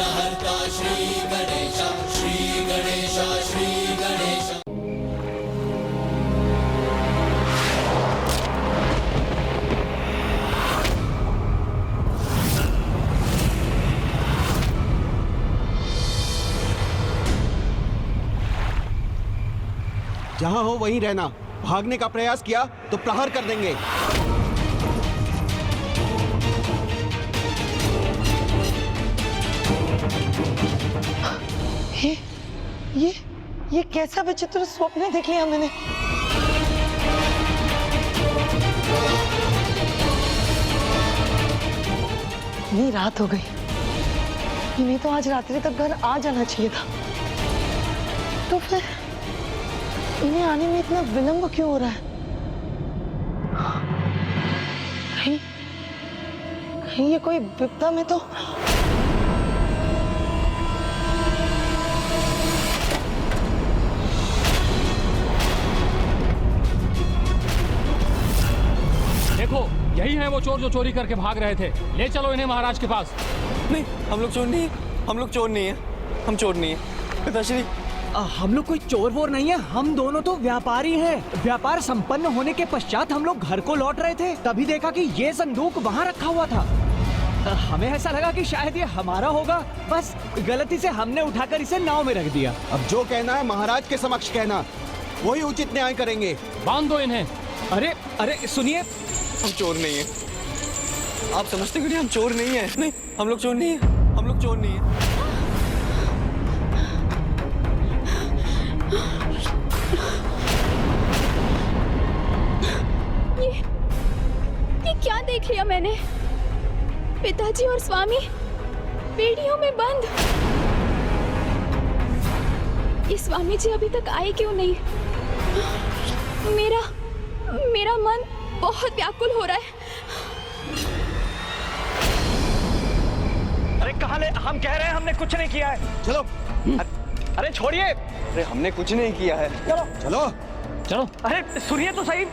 विघ्नहर्ता श्री गणेश, श्री गणेश, श्री गणेश। जहां हो वहीं रहना। भागने का प्रयास किया तो प्रहार कर देंगे। ये कैसा विचित्र स्वप्न देख लिया मैंने। इतनी रात हो गई, इन्हें तो आज रात्रि तक घर आ जाना चाहिए था, तो फिर इन्हें आने में इतना विलंब क्यों हो रहा है? कहीं ये कोई विपदा में तो। देखो, यही है वो चोर जो चोरी करके भाग रहे थे। ले चलो इन्हें महाराज के पास। नहीं, हम लोग चोर नहीं है, हम लोग चोर नहीं है, हम चोर नहीं है पिताश्री। हम लोग कोई चोर वोर नहीं है, हम दोनों तो व्यापारी हैं। व्यापार संपन्न होने के पश्चात हम लोग घर को लौट रहे थे, तभी देखा कि ये संदूक वहाँ रखा हुआ था। हमें ऐसा लगा कि शायद ये हमारा होगा, बस गलती से हमने उठाकर इसे नाव में रख दिया। अब जो कहना है महाराज के समक्ष कहना, वही उचित न्याय करेंगे। बांध दो इन्हें। अरे अरे सुनिए, हम चोर नहीं है। आप समझते क्यों नहीं हम चोर नहीं है? नहीं, हम लोग चोर नहीं है, हम लोग चोर नहीं है। ये क्या देख लिया मैंने? पिताजी और स्वामी बेड़ियों में बंद। ये स्वामी जी अभी तक आए क्यों नहीं? मेरा मन बहुत व्याकुल हो रहा है। अरे कहाँ ले? हम कह रहे हैं हमने कुछ नहीं किया है। चलो। अरे छोड़िए। अरे हमने कुछ नहीं किया है। चलो चलो चलो। अरे सुनिए तो सही।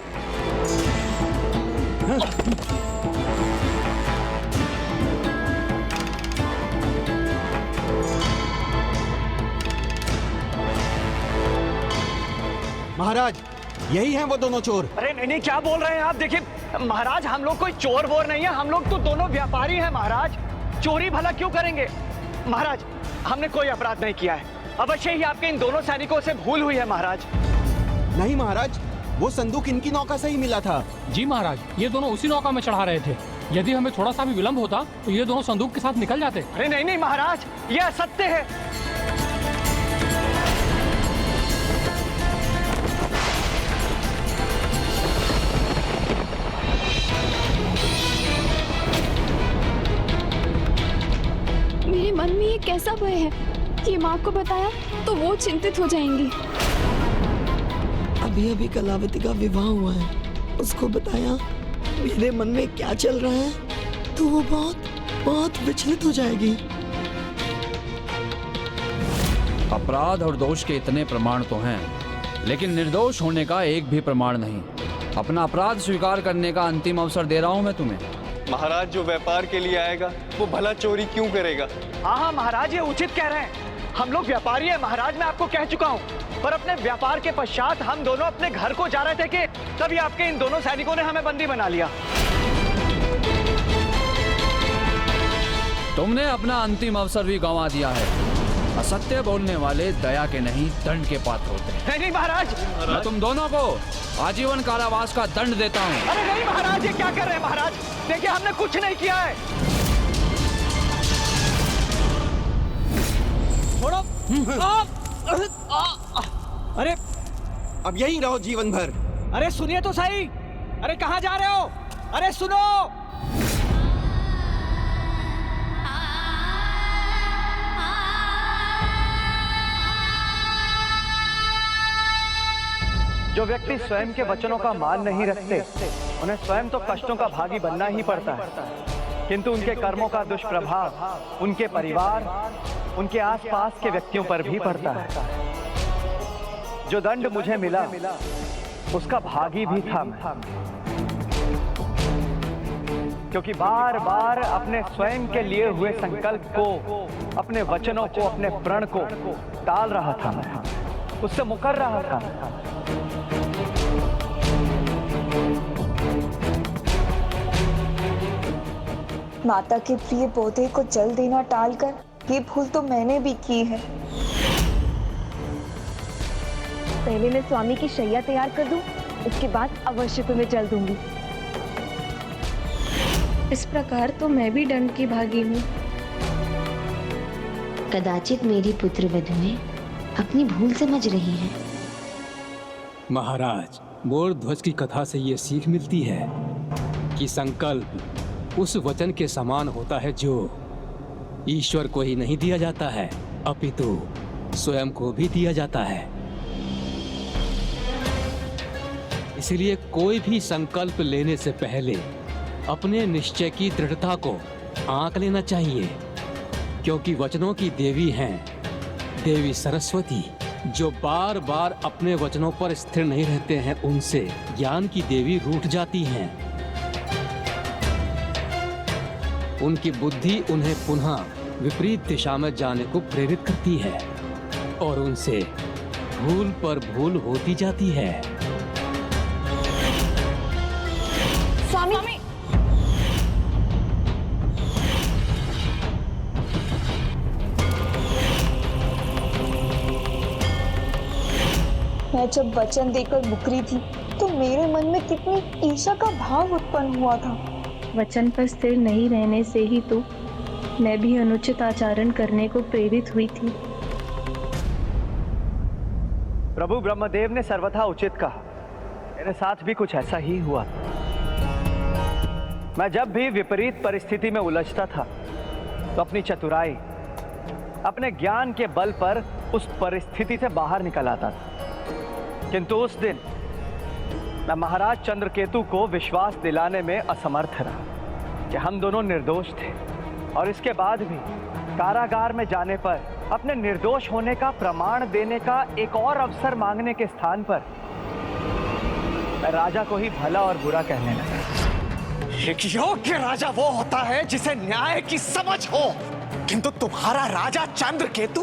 महाराज, यही हैं वो दोनों चोर। अरे नहीं नहीं, क्या बोल रहे हैं आप? देखिए महाराज, हम लोग कोई चोर वोर नहीं है, हम लोग तो दोनों व्यापारी हैं महाराज। चोरी भला क्यों करेंगे महाराज? हमने कोई अपराध नहीं किया है। अवश्य ही आपके इन दोनों सैनिकों से भूल हुई है महाराज। नहीं महाराज, वो संदूक इनकी नौका से ही मिला था। जी महाराज, ये दोनों उसी नौका में चढ़ा रहे थे। यदि हमें थोड़ा सा भी विलंब होता तो ये दोनों संदूक के साथ निकल जाते। अरे नहीं नहीं महाराज, ये असत्य है। मेरे मन में ये कैसा भय है कि माँ को बताया तो वो चिंतित हो जाएंगी। अभी अभी कलावती का विवाह हुआ है, उसको बताया मेरे मन में क्या चल रहा है तो वो बहुत विचलित हो जाएगी। अपराध और दोष के इतने प्रमाण तो हैं, लेकिन निर्दोष होने का एक भी प्रमाण नहीं। अपना अपराध स्वीकार करने का अंतिम अवसर दे रहा हूं मैं तुम्हें। महाराज, जो व्यापार के लिए आएगा वो भला चोरी क्यों करेगा? हाँ महाराज, ये उचित कह रहे हैं। हम लोग व्यापारी हैं महाराज, मैं आपको कह चुका हूँ। पर अपने व्यापार के पश्चात हम दोनों अपने घर को जा रहे थे कि तभी आपके इन दोनों सैनिकों ने हमें बंदी बना लिया। तुमने अपना अंतिम अवसर भी गंवा दिया है। असत्य बोलने वाले दया के नहीं, दंड के पात्र होते हैं। नहीं नहीं महाराज, मैं तुम दोनों को आजीवन कारावास का दंड देता हूँ। अरे नहीं महाराज, ये क्या कर रहे हैं महाराज? देखिए हमने कुछ नहीं किया है। छोड़ो। अरे अब यही रहो जीवन भर। अरे सुनिए तो सही। अरे कहाँ जा रहे हो? अरे सुनो। जो व्यक्ति स्वयं के वचनों का मान नहीं रखते, उन्हें स्वयं तो कष्टों का भागी बनना ही पड़ता है, किंतु उनके कर्मों का दुष्प्रभाव उनके परिवार, उनके आसपास के व्यक्तियों पर भी पड़ता है। जो दंड मुझे मिला उसका भागी भी था मैं। क्योंकि बार बार अपने स्वयं के लिए हुए संकल्प को, अपने वचनों को, अपने प्रण को टाल रहा था मैं, उससे मुकर रहा था। माता के प्रिय पौधे को जल देना टालकर ये भूल तो मैंने भी की है। पहले मैं स्वामी की शैया तैयार कर दूं, उसके बाद अवश्य तुम्हें जल दूंगी। इस प्रकार तो मैं भी दंड की भागी हूँ। कदाचित मेरी पुत्र वधु अपनी भूल समझ रही है। महाराज, मोर ध्वज की कथा से ये सीख मिलती है कि संकल्प उस वचन के समान होता है जो ईश्वर को ही नहीं दिया जाता है, अपितु स्वयं को भी दिया जाता है। इसलिए कोई भी संकल्प लेने से पहले अपने निश्चय की दृढ़ता को आंक लेना चाहिए, क्योंकि वचनों की देवी हैं देवी सरस्वती, जो बार बार अपने वचनों पर स्थिर नहीं रहते हैं, उनसे ज्ञान की देवी रूठ जाती हैं। उनकी बुद्धि उन्हें पुनः विपरीत दिशा में जाने को प्रेरित करती है और उनसे भूल पर भूल होती जाती है। स्वामी, मैं जब वचन देकर मुकरी थी तो मेरे मन में कितनी ईर्ष्या का भाव उत्पन्न हुआ था। वचन पर स्थिर नहीं रहने से ही तो मैं भी अनुचित आचरण करने को प्रेरित हुई थी। प्रभु ब्रह्मदेव ने सर्वथा उचित कहा। मेरे साथ भी कुछ ऐसा ही हुआ। मैं जब भी विपरीत परिस्थिति में उलझता था तो अपनी चतुराई, अपने ज्ञान के बल पर उस परिस्थिति से बाहर निकल आता था। किंतु उस दिन मैं महाराज चंद्रकेतु को विश्वास दिलाने में असमर्थ रहा कि हम दोनों निर्दोष थे, और इसके बाद भी कारागार में जाने पर अपने निर्दोष होने का प्रमाण देने का एक और अवसर मांगने के स्थान पर मैं राजा को ही भला और बुरा कहने लगा। एक योग्य राजा वो होता है जिसे न्याय की समझ हो, किंतु तुम्हारा राजा चंद्रकेतु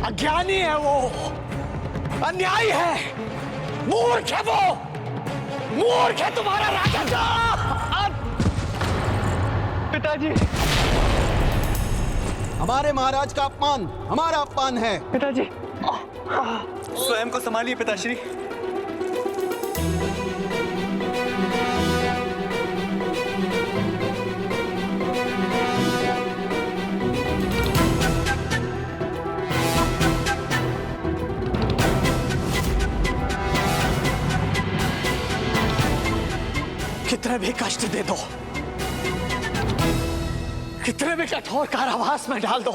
अज्ञानी है, वो अन्यायी है, मूर्ख है, वो मूर्ख है तुम्हारा राजा। पिताजी, हमारे महाराज का अपमान हमारा अपमान है। पिताजी, स्वयं को संभालिए पिताश्री। कितने भी कष्ट दे दो, कितने भी कठोर कारावास में डाल दो,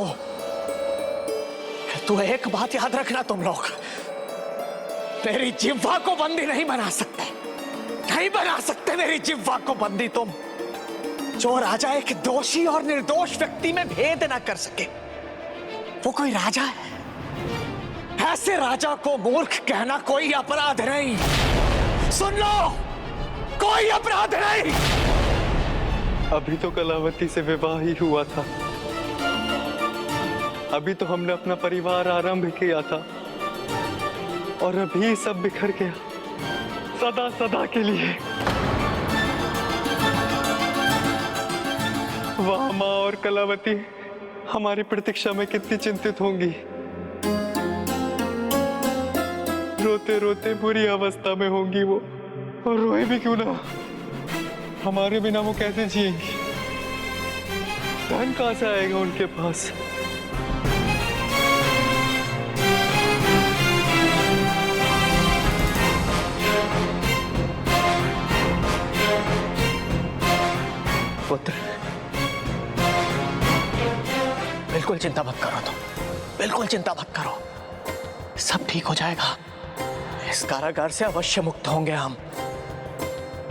तो एक बात याद रखना, तुम लोग मेरी जिह्वा को बंदी नहीं बना सकते, नहीं बना सकते मेरी जिह्वा को बंदी तुम। जो राजा एक दोषी और निर्दोष व्यक्ति में भेद ना कर सके, वो कोई राजा है? ऐसे राजा को मूर्ख कहना कोई अपराध नहीं। सुन लो, कोई अपराध नहीं। अभी तो कलावती से विवाह ही हुआ था, अभी तो हमने अपना परिवार आरंभ किया था, और अभी सब बिखर गया सदा सदा के लिए। वाह, माँ और कलावती हमारी प्रतीक्षा में कितनी चिंतित होंगी। रोते रोते बुरी अवस्था में होंगी वो, और रोए भी क्यों ना, हमारे बिना वो कैसे जिएंगी? धन कहां से आएगा उनके पास? पुत्र, बिल्कुल चिंता मत करो तुम, बिल्कुल चिंता मत करो, सब ठीक हो जाएगा। इस कारागार से अवश्य मुक्त होंगे हम,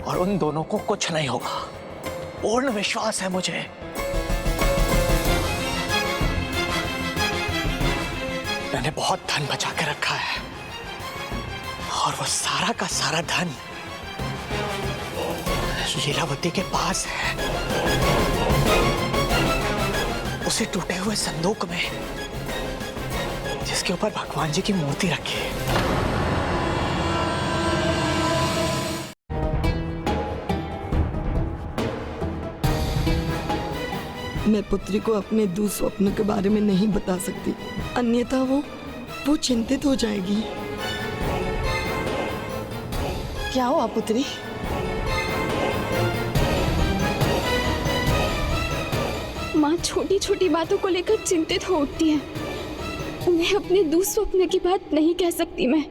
और उन दोनों को कुछ नहीं होगा, पूर्ण विश्वास है मुझे। मैंने बहुत धन बचा के रखा है, और वो सारा का सारा धन लीलावती के पास है, उसे टूटे हुए संदूक में, जिसके ऊपर भगवान जी की मूर्ति रखी है। मैं पुत्री को अपने दुस्वप्न के बारे में नहीं बता सकती, अन्यथा वो चिंतित हो जाएगी। क्या हुआ पुत्री? माँ छोटी छोटी बातों को लेकर चिंतित हो उठती है। उन्हें अपने दुस्वप्न की बात नहीं कह सकती मैं।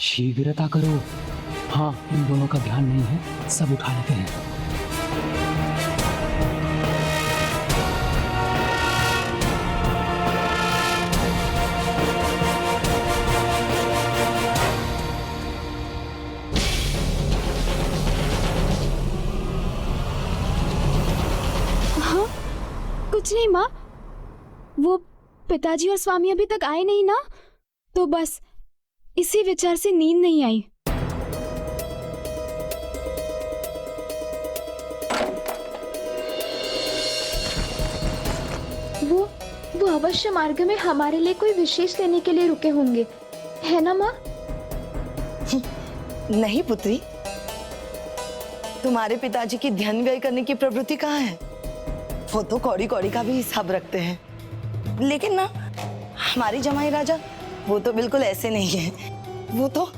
शीघ्रता करो। हाँ, इन दोनों का ध्यान नहीं है, सब उठा लेते हैं। हाँ, कुछ नहीं माँ, वो पिताजी और स्वामी अभी तक आए नहीं ना, तो बस इसी विचार से नींद नहीं आई। वो अवश्य मार्ग में हमारे लिए कोई विशेष लेने के लिए रुके होंगे, है ना माँ? नहीं पुत्री, तुम्हारे पिताजी की ध्यान व्यय करने की प्रवृत्ति कहाँ है? वो तो कौड़ी कौड़ी का भी हिसाब रखते हैं। लेकिन ना, हमारी जमाई राजा वो तो बिल्कुल ऐसे नहीं है। वो तो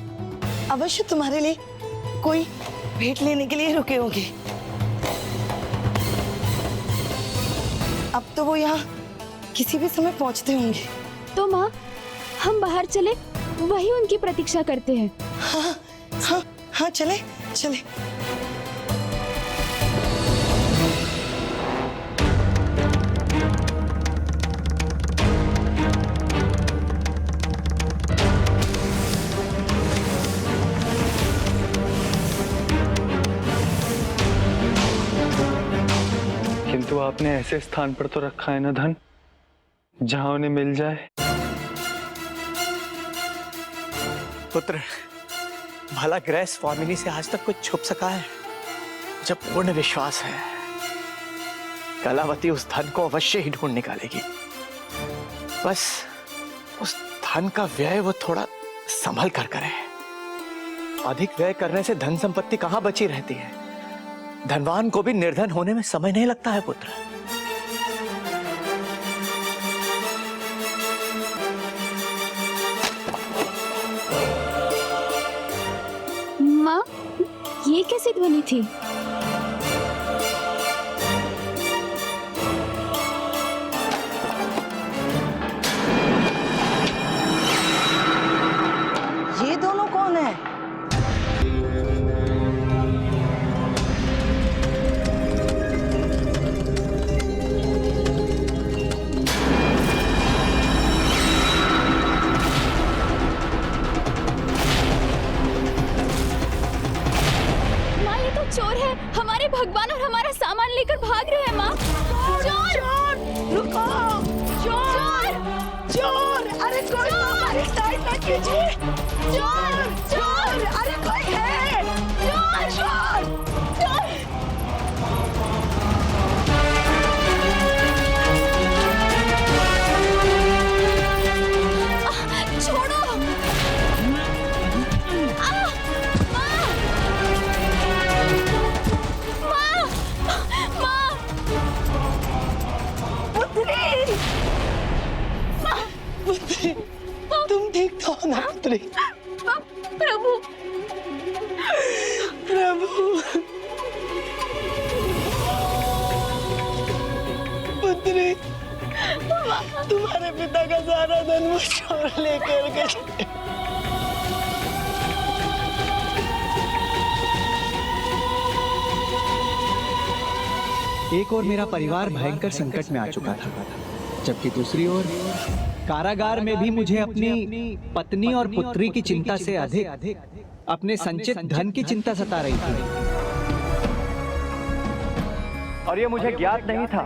अवश्य तुम्हारे लिए कोई भेंट लेने के लिए रुके होंगे। अब तो वो यहाँ किसी भी समय पहुंचते होंगे। तो माँ, हम बाहर चले, वही उनकी प्रतीक्षा करते हैं। हाँ हाँ हाँ, चले चले। किंतु आपने ऐसे स्थान पर तो रखा है ना धन, जहां उन्हें मिल जाए। पुत्र, भला ग्रह स्वामिनी से आज तक कुछ छुप सका है? मुझे पूर्ण विश्वास है कलावती उस धन को अवश्य ही ढूंढ निकालेगी। बस उस धन का व्यय वो थोड़ा संभल कर करे। अधिक व्यय करने से धन संपत्ति कहां बची रहती है। धनवान को भी निर्धन होने में समय नहीं लगता है पुत्र। माँ, ये कैसी ध्वनि थी? ये दोनों कौन है? चोर है, हमारे भगवान और हमारा सामान लेकर भाग रहे हैं माँ। चोर! रुको! चोर! चोर! अरे कोई हमारी साइड मत कीजिए! चोर! चोर! अरे कोई है! चोर! चोर! चोर! छोड़ो! पुत्री, तुम ठीक तो हो ना पुत्री? प्रभु, प्रभु, पुत्री, तुम्हारे पिता का सारा धन वो चोर लेकर गए। एक और मेरा परिवार भयंकर संकट में आ चुका था, जबकि दूसरी ओर कारागार में भी मुझे अपनी पत्नी और पुत्री की चिंता से अधिक अपने संचित धन की चिंता सता रही थी। और ये मुझे ज्ञात नहीं था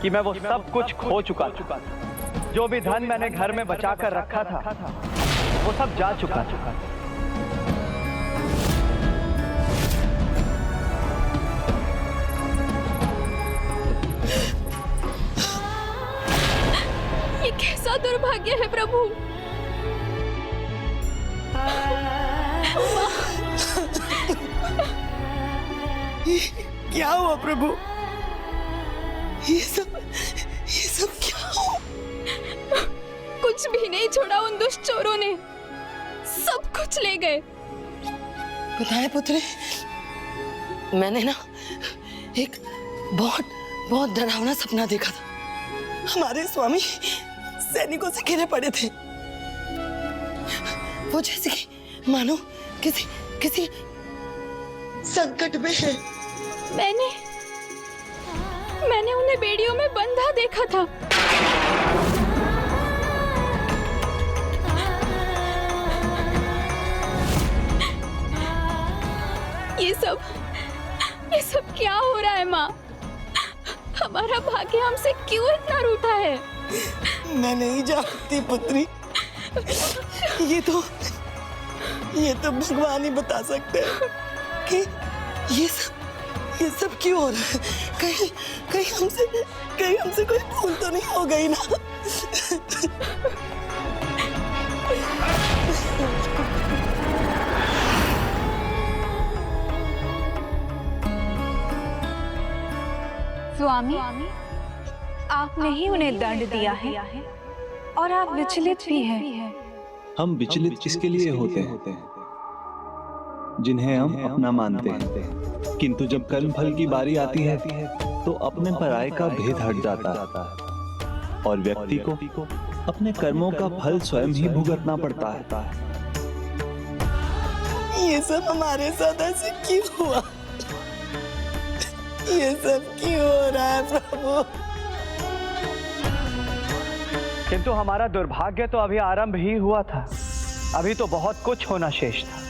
कि मैं वो सब कुछ खो चुका था। जो भी धन मैंने घर में बचा कर रखा था वो सब जा चुका था। दुर्भाग्य है प्रभु। क्या हुआ प्रभु? ये सब क्या हुआ? कुछ भी नहीं छोड़ा उन दुष्ट चोरों ने, सब कुछ ले गए। पता है पुत्री, मैंने ना एक बहुत डरावना सपना देखा था। हमारे स्वामी सैनिकों से घिरे पड़े थे। वो जैसे कि मानो किसी संकट में है। मैंने उन्हें बेड़ियों में बंधा देखा था। ये सब क्या हो रहा है माँ? हमारा भाग्य हमसे क्यों इतना रूठा है? मैं नहीं जानती पुत्री, ये तो भगवान ही बता सकते हैं कि ये सब क्यों हो रहा है। कहीं हमसे कोई भूल तो नहीं हो गई ना? स्वामी, आपने ही उन्हें दंड दिया है और आप विचलित भी हैं। हम विचलित किसके लिए होते हैं? जिन्हें हम अपना मानते हैं, किंतु जब कर्म फल की बारी आती है तो अपने पराये का भेद हट जाता है और व्यक्ति को अपने कर्मों का फल स्वयं ही भुगतना पड़ता है। ये सब हमारे साथ ऐसे क्यों हुआ? ये सब क्यों हो रहा है प्रभु? किंतु हमारा दुर्भाग्य तो अभी आरंभ ही हुआ था। अभी तो बहुत कुछ होना शेष था।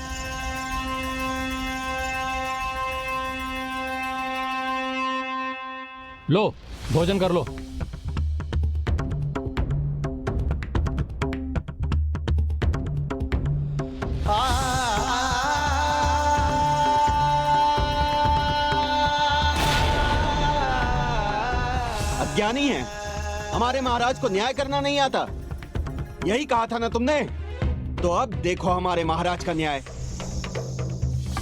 लो, भोजन कर लो। अज्ञानी है, हमारे महाराज को न्याय करना नहीं आता। यही कहा था ना तुमने? तो अब देखो हमारे महाराज का न्याय।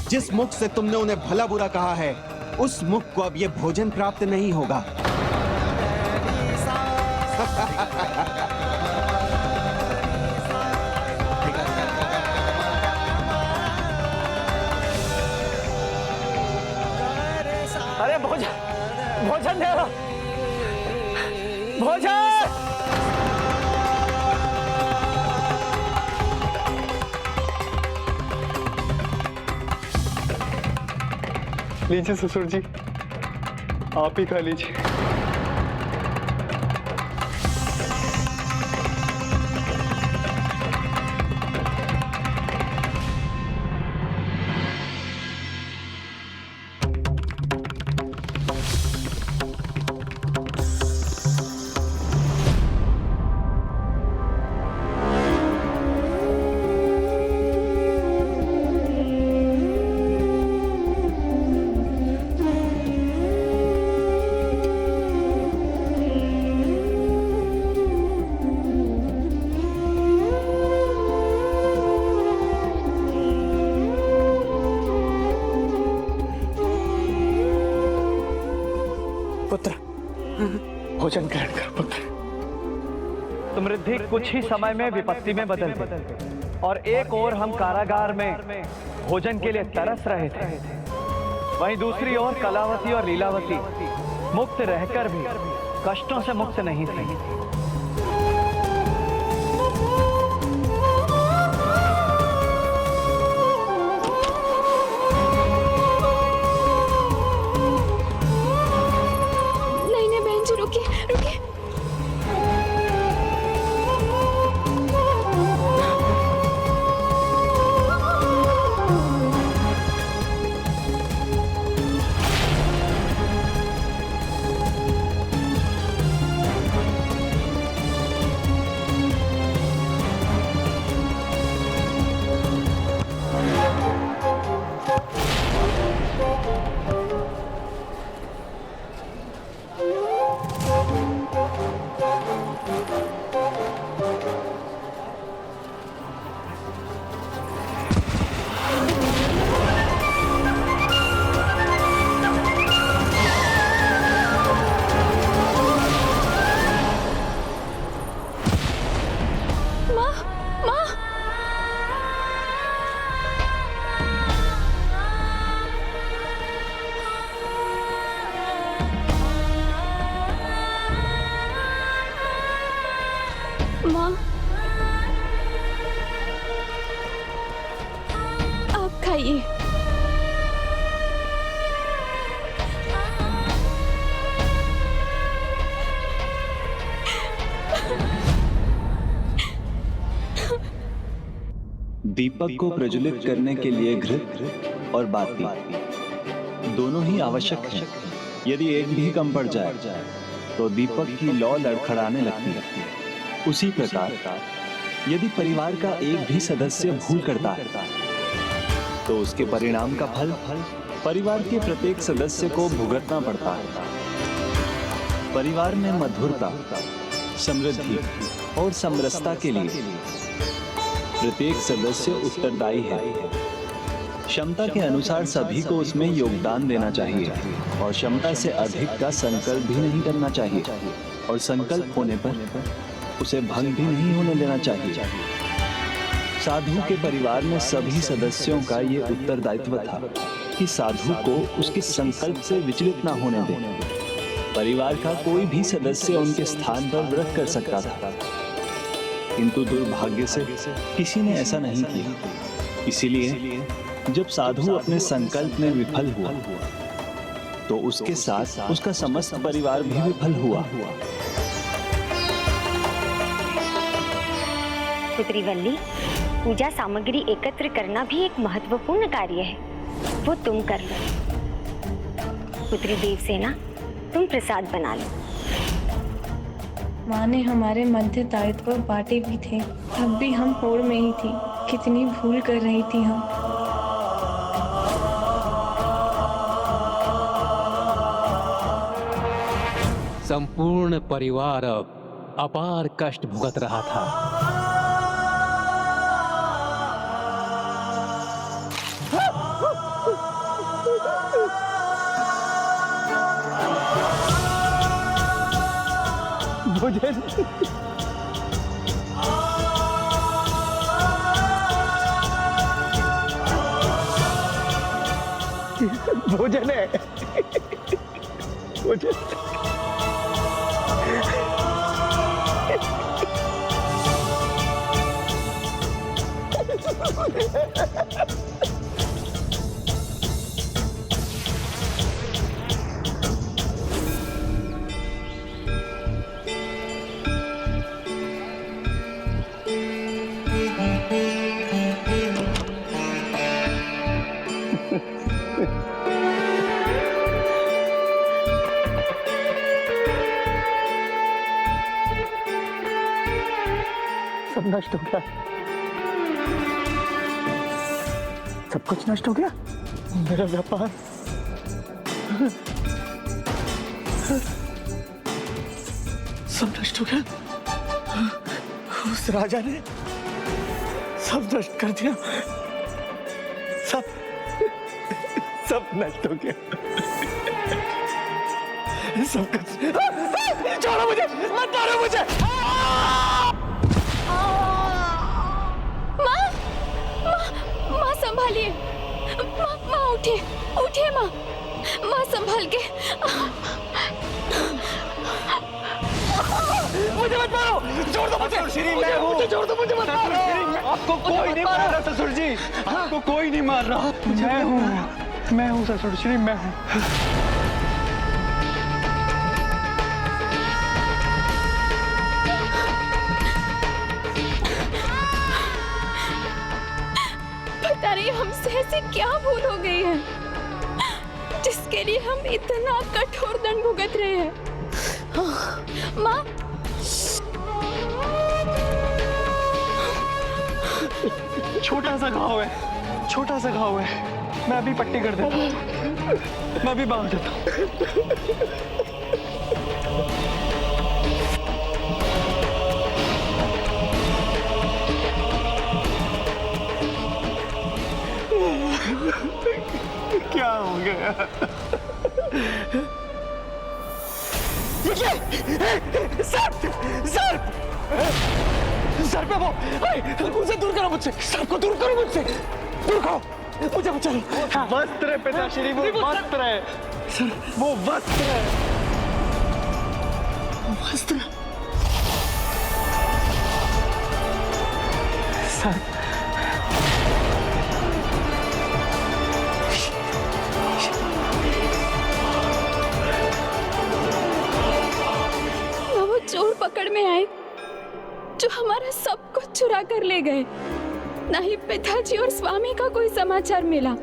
जिस मुख से तुमने उन्हें भला बुरा कहा है, उस मुख को अब ये भोजन प्राप्त नहीं होगा। अरे भोजन दे दो, भोजन। लीजिए ससुर जी, आप ही खा लीजिए। भोजन ग्रहण कर पुत्र। समृद्धि कुछ ही समय में विपत्ति में बदल गई और एक ओर हम कारागार में भोजन के लिए तरस रहे थे, वहीं दूसरी ओर कलावती और लीलावती मुक्त रहकर भी कष्टों से मुक्त नहीं थी। दीपक को प्रज्वलित करने के लिए घृत और बाती दोनों ही आवश्यक हैं। यदि एक भी कम पड़ जाए तो दीपक की लौ लड़खड़ाने लगती है। उसी प्रकार यदि परिवार का एक भी सदस्य भूल करता है तो उसके परिणाम का फल परिवार के प्रत्येक सदस्य को भुगतना पड़ता है। परिवार में मधुरता, समृद्धि और समरसता के लिए प्रत्येक सदस्य उत्तरदायी है। क्षमता के अनुसार सभी को उसमें योगदान देना चाहिए और क्षमता से अधिक का संकल्प भी नहीं करना चाहिए और संकल्प होने पर उसे भंग भी नहीं होने देना चाहिए। साधु के परिवार में सभी सदस्यों का ये उत्तरदायित्व था कि साधु को उसके संकल्प से विचलित न होने दे। परिवार का कोई भी सदस्य उनके स्थान पर व्रत कर सकता था, किंतु दुर्भाग्य से किसी ने ऐसा नहीं किया। इसीलिए जब साधु अपने संकल्प में विफल हुआ तो उसके साथ उसका समस्त परिवार भी विफल हुआ। पुत्री वल्ली, पूजा सामग्री एकत्र करना भी एक महत्वपूर्ण कार्य है, वो तुम कर लो। पुत्री देवसेना, तुम प्रसाद बना लो। माँ ने हमारे मध्य दायित्व बांटे भी थे, तब भी हम होड़ में ही थी। कितनी भूल कर रही थी हम। संपूर्ण परिवार अब अपार कष्ट भुगत रहा था। भोजन भोजन है, भोजन। सब नष्ट हो गया, सब कुछ नष्ट हो गया। मेरा व्यापार, सब नष्ट हो गया। उस राजा ने सब नष्ट कर दिया, सब नष्ट हो गया, सब कुछ। छोड़ो मुझे, मत मारो मुझे। माँ संभालिए, माँ उठिए, उठिए माँ, माँ संभाल के। मुझे मत मारो, छोड़ दो मुझे। श्री मैं हूँ, मुझे छोड़ दो, मुझे मत मारो। आपको कोई नहीं मार रहा ससुर जी, आपको कोई नहीं मार रहा। मैं हूँ ससुर श्री, मैं हूँ। पता नहीं हमसे ऐसी क्या भूल हो गई है जिसके लिए हम इतना कठोर दंड भुगत रहे हैं। माँ, छोटा सा घाव है, छोटा सा घाव है। मैं अभी पट्टी कर देता हूँ, मैं अभी बांध देता हूँ। क्या हो गया? सर पे वो, उसे दूर करो मुझसे, सबको दूर करो मुझसे, दूर करो, मुझे बचाओ। वस्त्र है पिताश्री, वो वस्त्र है सर, वो वस्त्र है, वस्त्र सर। वो चोर पकड़ में आए जो हमारा सब कुछ चुरा कर ले गए। ना ही पिताजी और स्वामी का कोई समाचार मिला।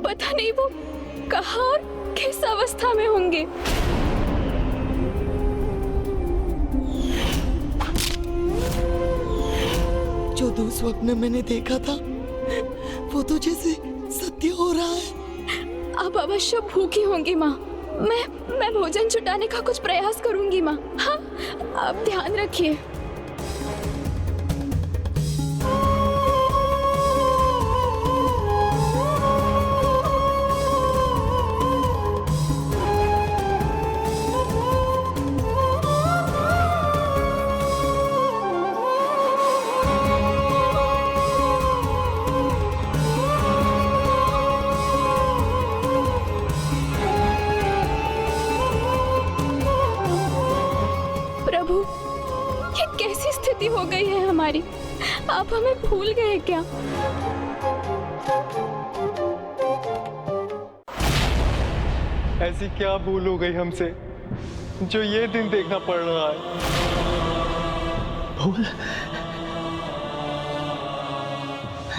पता नहीं वो कहाँ और किस अवस्था में होंगे। जो दो स्वप्न मैंने देखा था वो तो जैसे सत्य हो रहा है। अब अवश्य भूखी होंगी माँ। मैं भोजन जुटाने का कुछ प्रयास करूंगी माँ। हाँ, आप ध्यान रखिए। ये कैसी स्थिति हो गई है हमारी? आप हमें भूल गए क्या? ऐसी क्या भूल हो गई हमसे जो ये दिन देखना पड़ रहा है? भूल?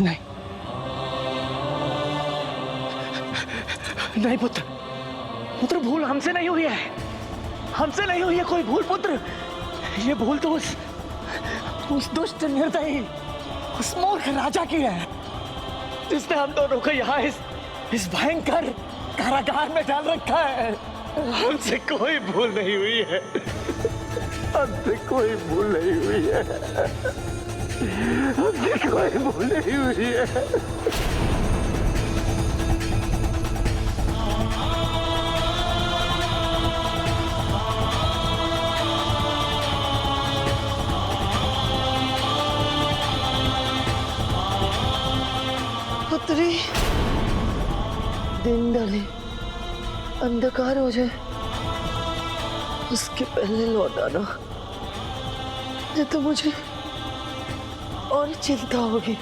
नहीं, नहीं पुत्र, पुत्र भूल हमसे नहीं हुई है। हमसे नहीं हुई है कोई भूल पुत्र। ये भूल तो उस दुष्ट निर्दयी, उस मूर्ख राजा की है जिसने हम दोनों को यहाँ इस भयंकर कारागार में डाल रखा है। हमसे कोई भूल नहीं हुई है। हमसे कोई भूल नहीं हुई है। हमसे कोई भूल नहीं हुई है। पुत्री, दिन ढले, अंधकार हो जाए उसके पहले लौट आना, नहीं तो मुझे और चिंता होगी।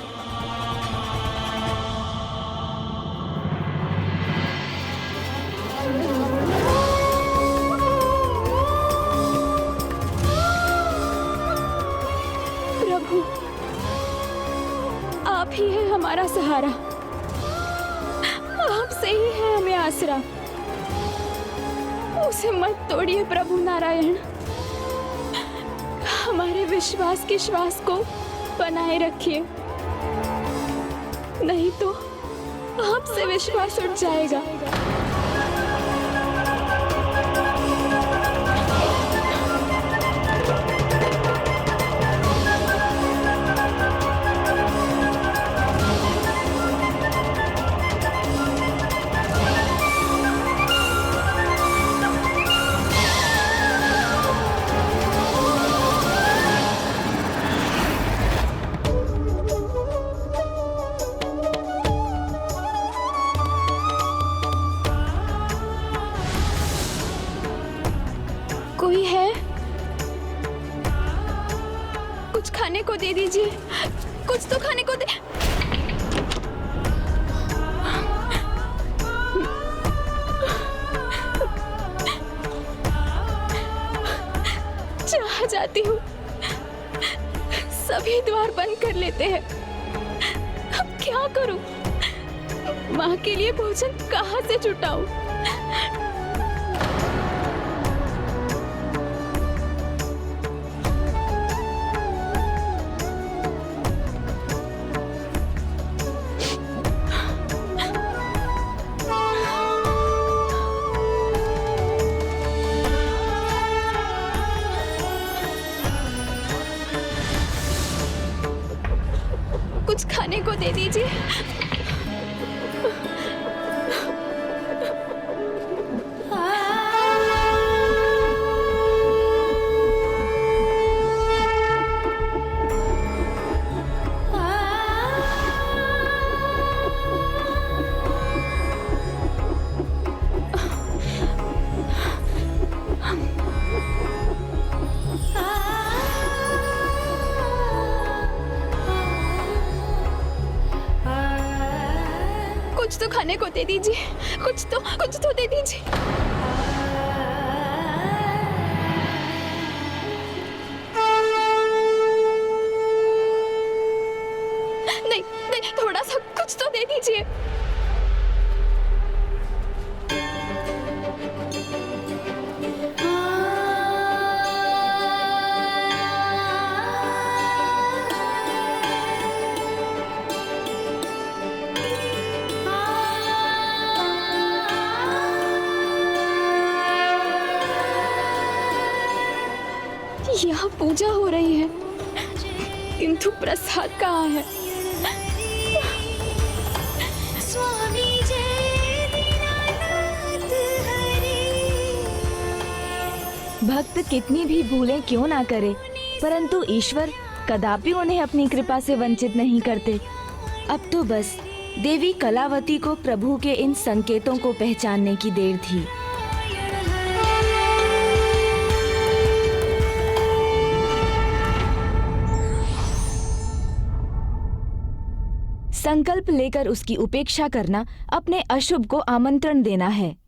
प्रभु, आप ही है हमारा सहारा, आपसे ही है हमें आसरा। उसे मत तोड़िए प्रभु नारायण। हमारे विश्वास की श्वास को बनाए रखिए, नहीं तो आपसे विश्वास उठ जाएगा। कोई है? कुछ खाने को दे दीजिए, कुछ तो खाने को दे। चाह जाती हूँ, सभी द्वार बंद कर लेते हैं। अब क्या करूं? माँ के लिए भोजन कहाँ से जुटाऊं? कुछ खाने को दे दीजिए। कुछ तो खाने को दे दीजिए, कुछ तो दे दीजिए। यहाँ पूजा हो रही है, किंतु प्रसाद कहाँ है? भक्त कितनी भी भूलें क्यों ना करे, परंतु ईश्वर कदापि उन्हें अपनी कृपा से वंचित नहीं करते। अब तो बस देवी कलावती को प्रभु के इन संकेतों को पहचानने की देर थी। संकल्प लेकर उसकी उपेक्षा करना अपने अशुभ को आमंत्रण देना है।